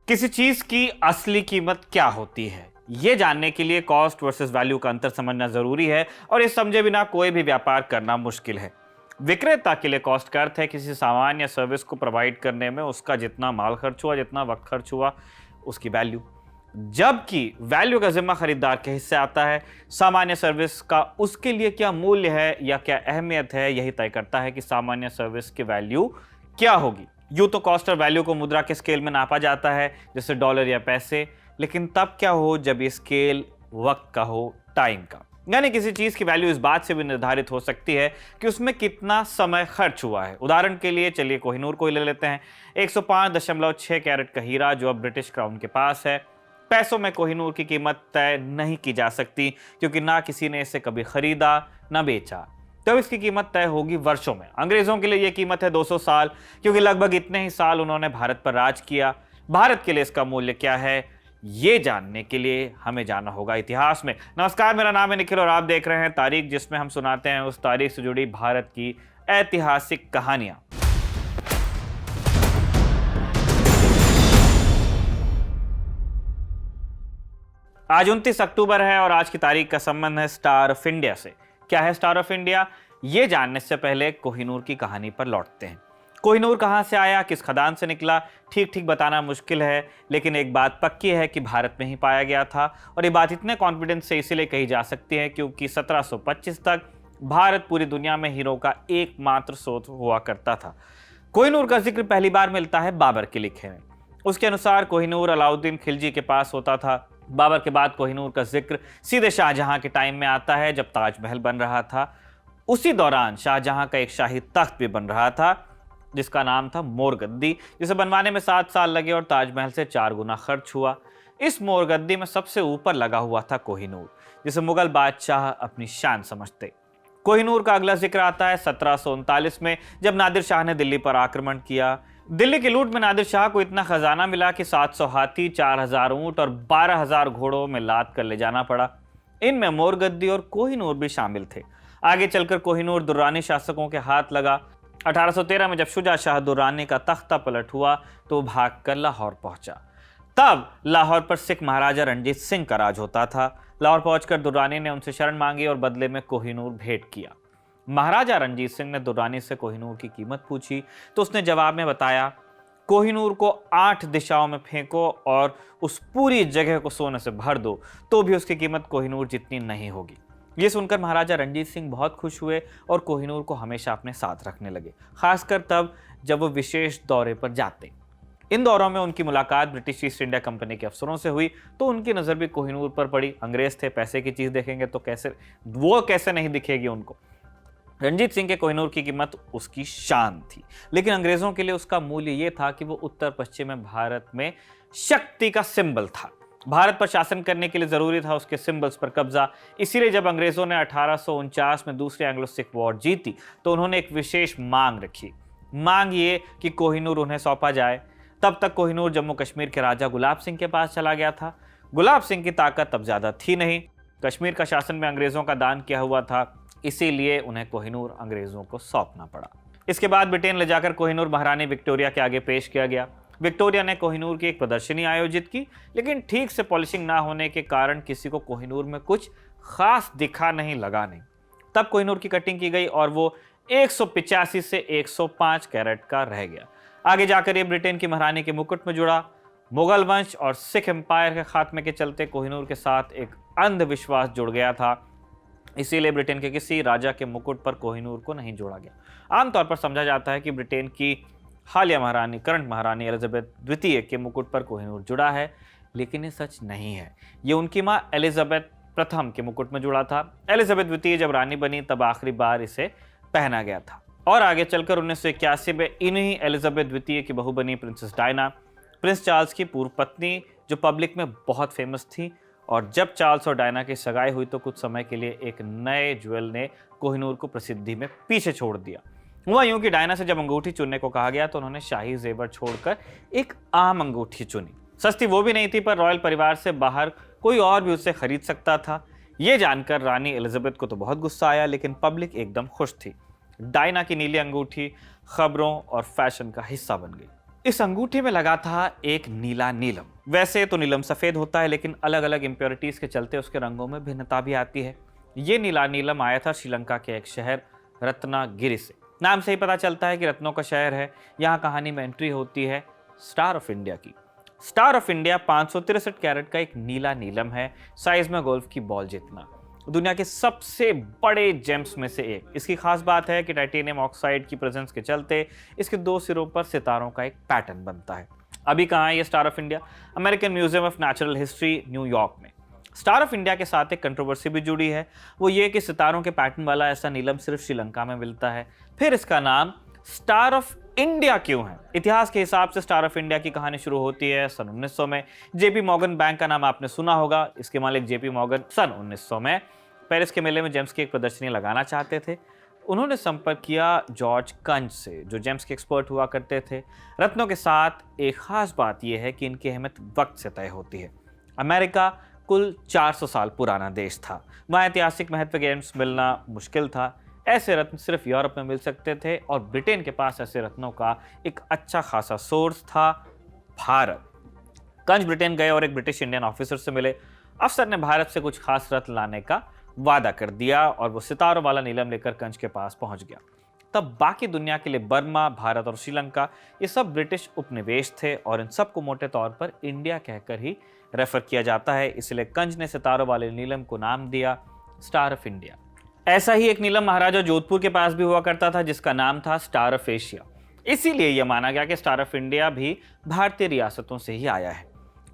किसी चीज की असली कीमत क्या होती है, ये जानने के लिए कॉस्ट वर्सेस वैल्यू का अंतर समझना जरूरी है और इस समझे बिना कोई भी व्यापार करना मुश्किल है। विक्रेता के लिए कॉस्ट का अर्थ है किसी सामान या सर्विस को प्रोवाइड करने में उसका जितना माल खर्च हुआ, जितना वक्त खर्च हुआ, उसकी वैल्यू। जबकि वैल्यू का जिम्मा खरीदार के हिस्से आता है। सामान्य सर्विस का उसके लिए क्या मूल्य है या क्या अहमियत है, यही तय करता है कि सामान्य सर्विस की वैल्यू क्या होगी। यूं तो कॉस्ट और वैल्यू को मुद्रा के स्केल में नापा जाता है, जैसे डॉलर या पैसे, लेकिन तब क्या हो जब ये स्केल वक्त का हो, टाइम का। यानी किसी चीज की वैल्यू इस बात से भी निर्धारित हो सकती है कि उसमें कितना समय खर्च हुआ है। उदाहरण के लिए चलिए कोहिनूर को ही ले लेते हैं। 105.6 कैरेट का हीरा जो अब ब्रिटिश क्राउन के पास है। पैसों में कोहिनूर की कीमत तय नहीं की जा सकती, क्योंकि ना किसी ने इसे कभी खरीदा ना बेचा। तो इसकी कीमत तय होगी वर्षों में। अंग्रेजों के लिए यह कीमत है 200 साल, क्योंकि लगभग इतने ही साल उन्होंने भारत पर राज किया। भारत के लिए इसका मूल्य क्या है, ये जानने के लिए हमें जाना होगा इतिहास में। नमस्कार, मेरा नाम है निखिल और आप देख रहे हैं तारीख, जिसमें हम सुनाते हैं उस तारीख से जुड़ी भारत की ऐतिहासिक कहानियां। आज 29 अक्टूबर है और आज की तारीख का संबंध है स्टार ऑफ इंडिया से। क्या है स्टार ऑफ इंडिया, ये जानने से पहले कोहिनूर की कहानी पर लौटते हैं। कोहिनूर कहां से आया, किस खदान से निकला, ठीक ठीक बताना मुश्किल है, लेकिन एक बात पक्की है कि भारत में ही पाया गया था। और ये बात इतने कॉन्फिडेंस से इसीलिए कही जा सकती है क्योंकि 1725 तक भारत पूरी दुनिया में हीरो का एकमात्र स्रोत हुआ करता था। कोहिनूर का जिक्र पहली बार मिलता है बाबर के लिखे में। उसके अनुसार कोहिनूर अलाउद्दीन खिलजी के पास होता था। बाबर के बाद कोहिनूर का जिक्र सीधे शाहजहां के टाइम में आता है, जब ताजमहल बन रहा था। उसी दौरान शाहजहां का एक शाही तख्त भी बन रहा था, जिसका नाम था मोरगद्दी, जिसे बनवाने में 7 साल लगे और ताजमहल से 4 गुना खर्च हुआ। इस मोरगद्दी में सबसे ऊपर लगा हुआ था कोहिनूर, जिसे मुगल बादशाह अपनी शान समझते। कोहिनूर का अगला जिक्र आता है 1739 में, जब नादिर शाह ने दिल्ली पर आक्रमण किया। दिल्ली की लूट में नादिर शाह को इतना खजाना मिला कि 700 हाथी, 4000 ऊंट और 12,000 घोड़ों में लाद कर ले जाना पड़ा। इनमें मोरगद्दी और कोहिनूर भी शामिल थे। आगे चलकर कोहिनूर दुर्रानी शासकों के हाथ लगा। 1813 में जब शुजा शाह दुर्रानी का तख्ता पलट हुआ तो भागकर लाहौर पहुंचा। तब लाहौर पर सिख महाराजा रणजीत सिंह का राज होता था। लाहौर पहुंचकर दुर्रानी ने उनसे शरण मांगी और बदले में कोहिनूर भेंट किया। महाराजा रणजीत सिंह ने दुर्रानी से कोहिनूर की कीमत पूछी तो उसने जवाब में बताया, कोहिनूर को 8 दिशाओं में फेंको और उस पूरी जगह को सोने से भर दो, तो भी उसकी कीमत कोहिनूर जितनी नहीं होगी। ये सुनकर महाराजा रणजीत सिंह बहुत खुश हुए और कोहिनूर को हमेशा अपने साथ रखने लगे, खासकर तब जब वो विशेष दौरे पर जाते। इन दौरों में उनकी मुलाकात ब्रिटिश ईस्ट इंडिया कंपनी के अफसरों से हुई, तो उनकी नज़र भी कोहिनूर पर पड़ी। अंग्रेज थे, पैसे की चीज़ देखेंगे तो कैसे नहीं दिखेगी उनको। रणजीत सिंह के कोहिनूर की कीमत उसकी शान थी, लेकिन अंग्रेजों के लिए उसका मूल्य यह था कि वो उत्तर पश्चिम में भारत में शक्ति का सिंबल था। भारत पर शासन करने के लिए जरूरी था उसके सिंबल्स पर कब्जा। इसीलिए जब अंग्रेजों ने 1849 में दूसरी एंग्लो सिख वॉर जीती तो उन्होंने एक विशेष मांग रखी। मांग ये कि कोहिनूर उन्हें सौंपा जाए। तब तक कोहिनूर जम्मू कश्मीर के राजा गुलाब सिंह के पास चला गया था। गुलाब सिंह की ताकत अब ज्यादा थी नहीं, कश्मीर का शासन में अंग्रेजों का दान किया हुआ था, इसीलिए उन्हें कोहिनूर अंग्रेजों को सौंपना पड़ा। इसके बाद ब्रिटेन ले जाकर कोहिनूर महारानी विक्टोरिया के आगे पेश किया गया। विक्टोरिया ने कोहिनूर की एक प्रदर्शनी आयोजित की, लेकिन ठीक से पॉलिशिंग ना होने के कारण किसी को कोहिनूर में कुछ खास दिखा नहीं लगा नहीं। तब कोहिनूर की कटिंग की गई और वो 185 से 105 कैरेट का रह गया। आगे जाकर ये ब्रिटेन की महारानी के मुकुट में जुड़ा। मुगल वंश और सिख एम्पायर के खात्मे के चलते कोहिनूर के साथ एक अंधविश्वास जुड़ गया था, इसीलिए ब्रिटेन के किसी राजा के मुकुट पर कोहिनूर को नहीं जोड़ा गया। आमतौर पर समझा जाता है कि ब्रिटेन की हालिया महारानी, करंट महारानी एलिजाबेथ द्वितीय के मुकुट पर कोहिनूर जुड़ा है, लेकिन ये सच नहीं है। ये उनकी मां एलिजाबेथ प्रथम के मुकुट में जुड़ा था। एलिजाबेथ द्वितीय जब रानी बनी तब आखिरी बार इसे पहना गया था। और आगे चलकर 1981 में इन्हीं एलिजाबेथ द्वितीय की बहू बनी प्रिंसेस डायना, प्रिंस चार्ल्स की पूर्व पत्नी, जो पब्लिक में बहुत फेमस थी। और जब चार्ल्स और डायना की सगाई हुई तो कुछ समय के लिए एक नए ज्वेल ने कोहिनूर को प्रसिद्धि में पीछे छोड़ दिया। हुआ यूं कि डायना से जब अंगूठी चुनने को कहा गया तो उन्होंने शाही जेवर छोड़कर एक आम अंगूठी चुनी। सस्ती वो भी नहीं थी, पर रॉयल परिवार से बाहर कोई और भी उसे खरीद सकता था। ये जानकर रानी एलिजाबेथ को तो बहुत गुस्सा आया, लेकिन पब्लिक एकदम खुश थी। डायना की नीली अंगूठी खबरों और फैशन का हिस्सा बन गई। इस अंगूठे में लगा था एक नीला नीलम। वैसे तो नीलम सफेद होता है, लेकिन अलग अलग इंप्योरिटीज के चलते उसके रंगों में भिन्नता भी आती है। ये नीला नीलम आया था श्रीलंका के एक शहर रत्नागिरी से। नाम से ही पता चलता है कि रत्नों का शहर है। यहाँ कहानी में एंट्री होती है स्टार ऑफ इंडिया की। स्टार ऑफ इंडिया 563 कैरेट का एक नीला नीलम है, साइज में गोल्फ की बॉल जितना। दुनिया के सबसे बड़े जेम्स में से एक। इसकी खास बात है कि टाइटेनियम ऑक्साइड की प्रेजेंस के चलते इसके दो सिरों पर सितारों का एक पैटर्न बनता है। अभी कहाँ है ये star of India? American museum of natural history, New York में। स्टार ऑफ इंडिया के साथ एक कंट्रोवर्सी भी जुड़ी है, वो ये कि सितारों के पैटर्न वाला ऐसा नीलम सिर्फ श्रीलंका में मिलता है। फिर इसका नाम स्टार ऑफ इंडिया क्यों है? इतिहास के हिसाब से स्टार ऑफ इंडिया की कहानी शुरू होती है सन 1900 में। जेपी मॉर्गन बैंक का नाम आपने सुना होगा। इसके मालिक जेपी मॉर्गन सन 1900 में पेरिस के मेले में जेम्स की एक प्रदर्शनी लगाना चाहते थे। उन्होंने संपर्क किया जॉर्ज कंज से, जो जेम्स के एक्सपर्ट हुआ करते थे। रत्नों के साथ एक खास बात यह है कि इनकी अहमियत वक्त से तय होती है। अमेरिका कुल 400 साल पुराना देश था। वहाँ ऐतिहासिक महत्व के जेम्स मिलना मुश्किल था। ऐसे रत्न सिर्फ यूरोप में मिल सकते थे और ब्रिटेन के पास ऐसे रत्नों का एक अच्छा खासा सोर्स था, भारत। कंज ब्रिटेन गए और एक ब्रिटिश इंडियन ऑफिसर से मिले। अफसर ने भारत से कुछ खास रत्न लाने का वादा कर दिया और वो सितारों वाला नीलम लेकर कंज के पास पहुंच गया। तब बाकी दुनिया के लिए बर्मा, भारत और श्रीलंका ये सब ब्रिटिश उपनिवेश थे और इन सबको मोटे तौर पर इंडिया कहकर ही रेफर किया जाता है। इसलिए कंज ने सितारों वाले नीलम को नाम दिया स्टार ऑफ इंडिया। ऐसा ही एक नीलम महाराजा जोधपुर के पास भी हुआ करता था, जिसका नाम था स्टार ऑफ एशिया। इसीलिए यह माना गया कि स्टार ऑफ इंडिया भी भारतीय रियासतों से ही आया है।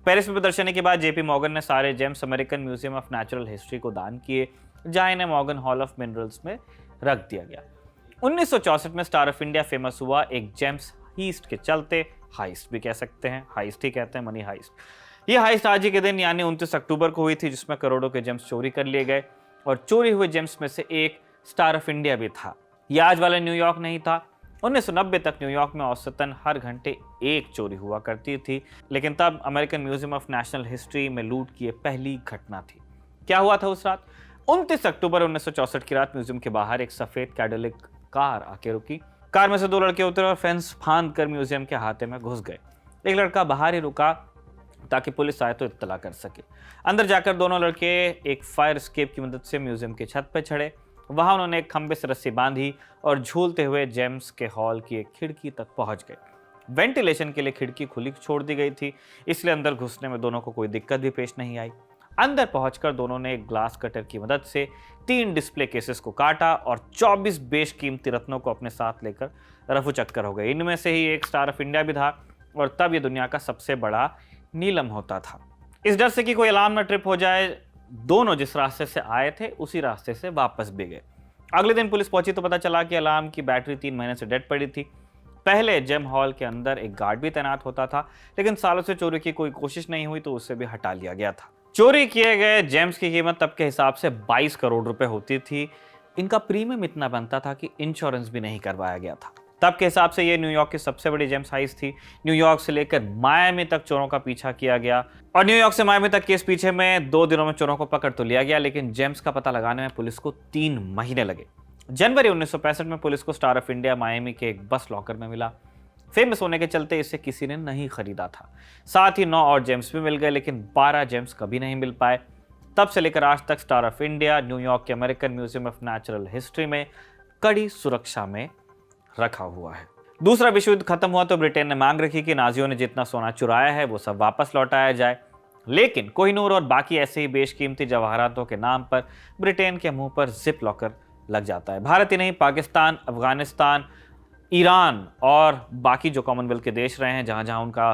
पेरिस में प्रदर्शनी के बाद जेपी मॉर्गन ने सारे James American museum of natural history को दान किए, जहां इन्हें मॉर्गन हॉल ऑफ मिनरल्स में रख दिया गया। 1964 में स्टार ऑफ इंडिया फेमस हुआ एक जेम्स हीस्ट के चलते। हाइस्ट भी कह सकते हैं, हाइस्ट ही कहते हैं, मनी हाइस्ट। यह हाइस्ट आज ही के दिन यानी 29 अक्टूबर को हुई थी, जिसमें करोड़ों के जेम्स चोरी कर लिए गए और चोरी हुए जेम्स में से एक स्टार ऑफ इंडिया भी था। यह आज वाला न्यूयॉर्क नहीं था। 1990 तक न्यूयॉर्क में औसतन हर घंटे एक चोरी हुआ करती थी, लेकिन तब American museum of national history में लूट की पहली घटना थी। क्या हुआ था उस रात? 29 अक्टूबर 1964 की रात म्यूजियम के बाहर एक सफेद कैडिलैक कार आके रुकी। कार में से दो लड़के उतरे और फेंस फांद कर म्यूजियम के अहाते में घुस गए। एक लड़का बाहर ही रुका ताकि पुलिस आए तो इत्तला कर सके। अंदर जाकर दोनों लड़के एक फायर एस्केप की मदद से म्यूजियम की छत पर चढ़े। वहां उन्होंने एक खंबे से रस्सी बांधी और झूलते हुए जेम्स के हॉल की एक खिड़की तक पहुंच गए। वेंटिलेशन के लिए खिड़की खुली छोड़ दी गई थी, इसलिए अंदर घुसने में दोनों को कोई दिक्कत भी पेश नहीं आई। अंदर पहुंचकर दोनों ने एक ग्लास कटर की मदद से 3 डिस्प्ले केसेस को काटा और 24 बेशकीमती रत्नों को अपने साथ लेकर रफू चक्कर हो गए। इनमें से ही एक स्टार ऑफ इंडिया भी था और तब यह दुनिया का सबसे बड़ा नीलम होता था। इस डर से कि कोई अलार्म न ट्रिप हो जाए, दोनों जिस रास्ते से आए थे उसी रास्ते से वापस भी गए। अगले दिन पुलिस पहुंची तो पता चला कि अलार्म की बैटरी 3 महीने से डेड पड़ी थी। पहले जेम हॉल के अंदर एक गार्ड भी तैनात होता था, लेकिन सालों से चोरी की कोई कोशिश नहीं हुई तो उससे भी हटा लिया गया था। चोरी किए गए जेम्स की कीमत तब के हिसाब से 22 करोड़ रुपए होती थी। इनका प्रीमियम इतना बनता था कि इंश्योरेंस भी नहीं करवाया गया था। तब के हिसाब से ये न्यूयॉर्क की सबसे बड़ी जेम्स हाइस्ट थी। न्यूयॉर्क से लेकर मायामी तक चोरों का पीछा किया गया और न्यूयॉर्क से मायामी तक केस पीछे में 2 दिनों में चोरों को पकड़ तो लिया गया, लेकिन जेम्स का पता लगाने में पुलिस को 3 महीने लगे। जनवरी 1965 में पुलिस को स्टार ऑफ इंडिया मायामी के एक बस लॉकर में मिला। फेमस होने के चलते इसे किसी ने नहीं खरीदा था। साथ ही 9 और जेम्स भी मिल गए, लेकिन 12 जेम्स कभी नहीं मिल पाए। तब से लेकर आज तक स्टार ऑफ इंडिया न्यूयॉर्क के American museum of natural history में कड़ी सुरक्षा में रखा हुआ है। दूसरा विश्व युद्ध खत्म हुआ तो ब्रिटेन ने मांग रखी कि नाजियों ने जितना सोना चुराया है वो सब वापस लौटाया जाए, लेकिन कोहिनूर और बाकी ऐसे ही बेशकीमती जवाहरातों के नाम पर ब्रिटेन के मुंह पर जिप लॉकर लग जाता है। भारत ही नहीं, पाकिस्तान, अफगानिस्तान, ईरान और बाकी जो कॉमनवेल्थ के देश रहे हैं जहां जहां उनका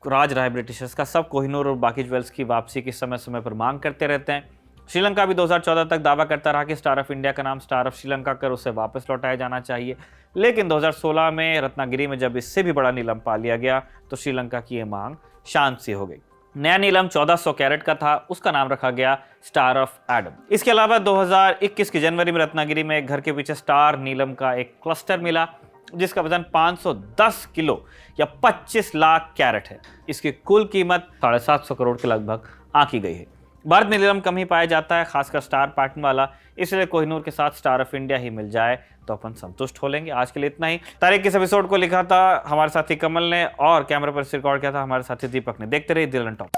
राज रहा है ब्रिटिशर्स का, सब कोहिनूर और बाकी ज्वेल्स की वापसी की समय समय पर मांग करते रहते हैं। श्रीलंका भी 2014 तक दावा करता रहा कि स्टार ऑफ इंडिया का नाम स्टार ऑफ श्रीलंका कर उसे वापस लौटाया जाना चाहिए, लेकिन 2016 में रत्नागिरी में जब इससे भी बड़ा नीलम पा लिया गया तो श्रीलंका की यह मांग शांत सी हो गई। नया नीलम 1400 कैरेट का था, उसका नाम रखा गया स्टार ऑफ एडम। इसके अलावा 2021 की जनवरी में रत्नागिरी में एक घर के पीछे स्टार नीलम का एक क्लस्टर मिला जिसका वजन 510 किलो या 25 लाख कैरेट है। इसकी कुल कीमत 750 करोड़ के लगभग आंकी गई है। भारत में नीलम कम ही पाया जाता है, खासकर स्टार पैटर्न वाला, इसलिए कोहिनूर के साथ स्टार ऑफ इंडिया ही मिल जाए तो अपन संतुष्ट हो लेंगे। आज के लिए इतना ही। तारीख के इस एपिसोड को लिखा था हमारे साथी कमल ने और कैमरा पर रिकॉर्ड किया था हमारे साथी दीपक ने। देखते रहिए दिल ऑन टॉप।